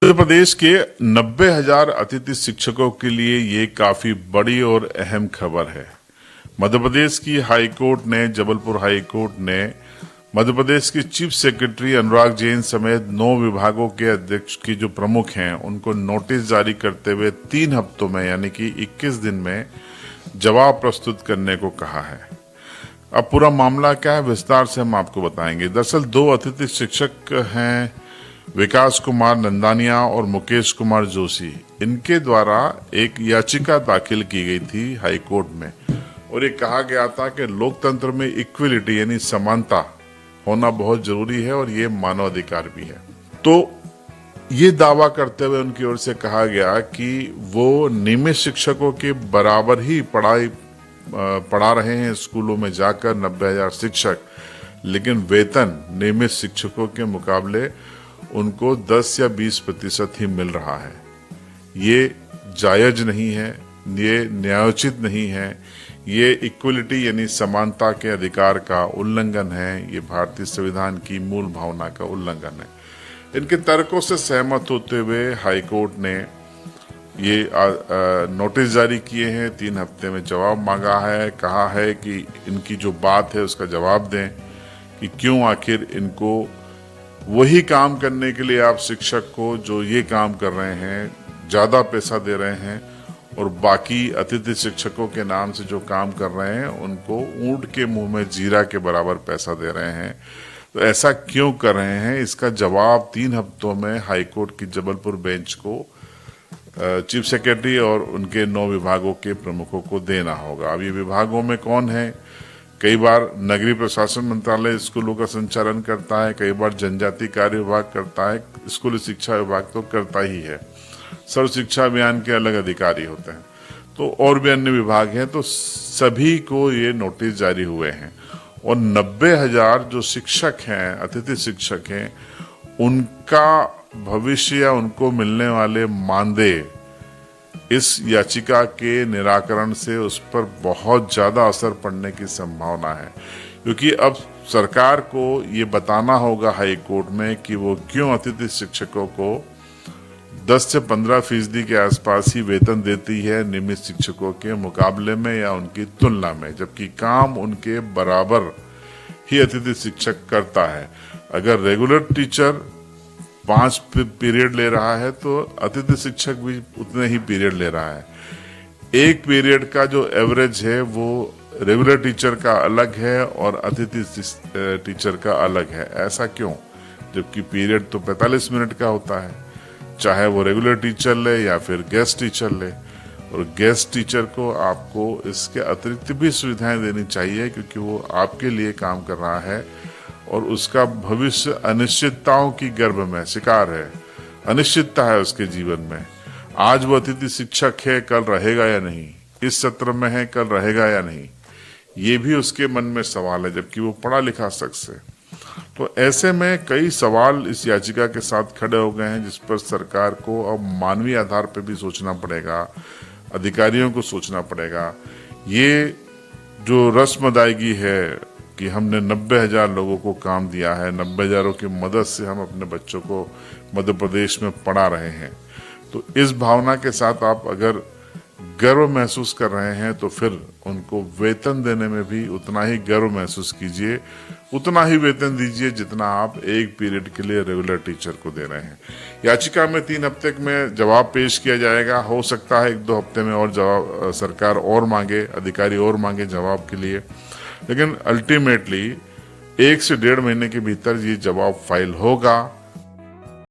मध्य प्रदेश के 90,000 अतिथि शिक्षकों के लिए ये काफी बड़ी और अहम खबर है। मध्य प्रदेश की हाई कोर्ट ने जबलपुर हाई कोर्ट ने मध्य प्रदेश के चीफ सेक्रेटरी अनुराग जैन समेत 9 विभागों के अध्यक्ष की जो प्रमुख हैं उनको नोटिस जारी करते हुए 3 हफ्तों में यानी कि 21 दिन में जवाब प्रस्तुत करने को कहा है। अब पूरा मामला क्या है विस्तार से हम आपको बताएंगे। दरअसल 2 अतिथि शिक्षक हैं, विकास कुमार नंदानिया और मुकेश कुमार जोशी। इनके द्वारा एक याचिका दाखिल की गई थी हाई कोर्ट में और ये कहा गया था कि लोकतंत्र में इक्वलिटी यानी समानता होना बहुत जरूरी है और ये मानवाधिकार भी है। तो ये दावा करते हुए उनकी ओर से कहा गया कि वो नियमित शिक्षकों के बराबर ही पढ़ा रहे हैं स्कूलों में जाकर 90,000 शिक्षक, लेकिन वेतन नियमित शिक्षकों के मुकाबले उनको 10 या 20% ही मिल रहा है। ये जायज नहीं है, ये न्यायोचित नहीं है, ये इक्वलिटी यानी समानता के अधिकार का उल्लंघन है, ये भारतीय संविधान की मूल भावना का उल्लंघन है। इनके तर्कों से सहमत होते हुए हाई कोर्ट ने ये नोटिस जारी किए हैं, 3 हफ्ते में जवाब मांगा है। कहा है कि इनकी जो बात है उसका जवाब दें कि क्यों आखिर इनको वही काम करने के लिए आप शिक्षक को जो ये काम कर रहे हैं ज्यादा पैसा दे रहे हैं और बाकी अतिथि शिक्षकों के नाम से जो काम कर रहे हैं उनको ऊंट के मुंह में जीरा के बराबर पैसा दे रहे हैं। तो ऐसा क्यों कर रहे हैं, इसका जवाब 3 हफ्तों में हाईकोर्ट की जबलपुर बेंच को चीफ सेक्रेटरी और उनके 9 विभागों के प्रमुखों को देना होगा। अब ये विभागों में कौन है? कई बार नगरीय प्रशासन मंत्रालय स्कूलों का संचालन करता है, कई बार जनजातीय कार्य विभाग करता है, स्कूली शिक्षा विभाग तो करता ही है। सर्व शिक्षा अभियान के अलग अधिकारी होते हैं, तो और भी अन्य विभाग हैं। तो सभी को ये नोटिस जारी हुए हैं और 90,000 जो शिक्षक हैं, अतिथि शिक्षक हैं, उनका भविष्य या उनको मिलने वाले मानदेय इस याचिका के निराकरण से उस पर बहुत ज्यादा असर पड़ने की संभावना है, क्योंकि अब सरकार को ये बताना होगा हाई कोर्ट में कि वो क्यों अतिथि शिक्षकों को 10 से 15% के आसपास ही वेतन देती है नियमित शिक्षकों के मुकाबले में या उनकी तुलना में, जबकि काम उनके बराबर ही अतिथि शिक्षक करता है। अगर रेगुलर टीचर 5 पीरियड ले रहा है तो अतिथि शिक्षक भी उतने ही पीरियड ले रहा है। एक पीरियड का जो एवरेज है वो रेगुलर टीचर का अलग है और अतिथि टीचर का अलग है। ऐसा क्यों? जबकि पीरियड तो 45 मिनट का होता है, चाहे वो रेगुलर टीचर ले या फिर गेस्ट टीचर ले। और गेस्ट टीचर को आपको इसके अतिरिक्त भी सुविधाएं देनी चाहिए, क्योंकि वो आपके लिए काम कर रहा है और उसका भविष्य अनिश्चितताओं की गर्भ में शिकार है। अनिश्चितता है उसके जीवन में। आज वो अतिथि शिक्षक है, कल रहेगा या नहीं, इस सत्र में है, कल रहेगा या नहीं, ये भी उसके मन में सवाल है, जबकि वो पढ़ा लिखा शख्स है। तो ऐसे में कई सवाल इस याचिका के साथ खड़े हो गए हैं, जिस पर सरकार को अब मानवीय आधार पर भी सोचना पड़ेगा, अधिकारियों को सोचना पड़ेगा। ये जो रस्म अदायगी है कि हमने 90,000 लोगों को काम दिया है, 90,000 की मदद से हम अपने बच्चों को मध्य प्रदेश में पढ़ा रहे हैं, तो इस भावना के साथ आप अगर गर्व महसूस कर रहे हैं तो फिर उनको वेतन देने में भी उतना ही गर्व महसूस कीजिए, उतना ही वेतन दीजिए जितना आप एक पीरियड के लिए रेगुलर टीचर को दे रहे हैं। याचिका में 3 हफ्ते में जवाब पेश किया जाएगा। हो सकता है 1-2 हफ्ते में और जवाब सरकार और मांगे, अधिकारी और मांगे जवाब के लिए, लेकिन अल्टीमेटली 1 से 1.5 महीने के भीतर ये जवाब फाइल होगा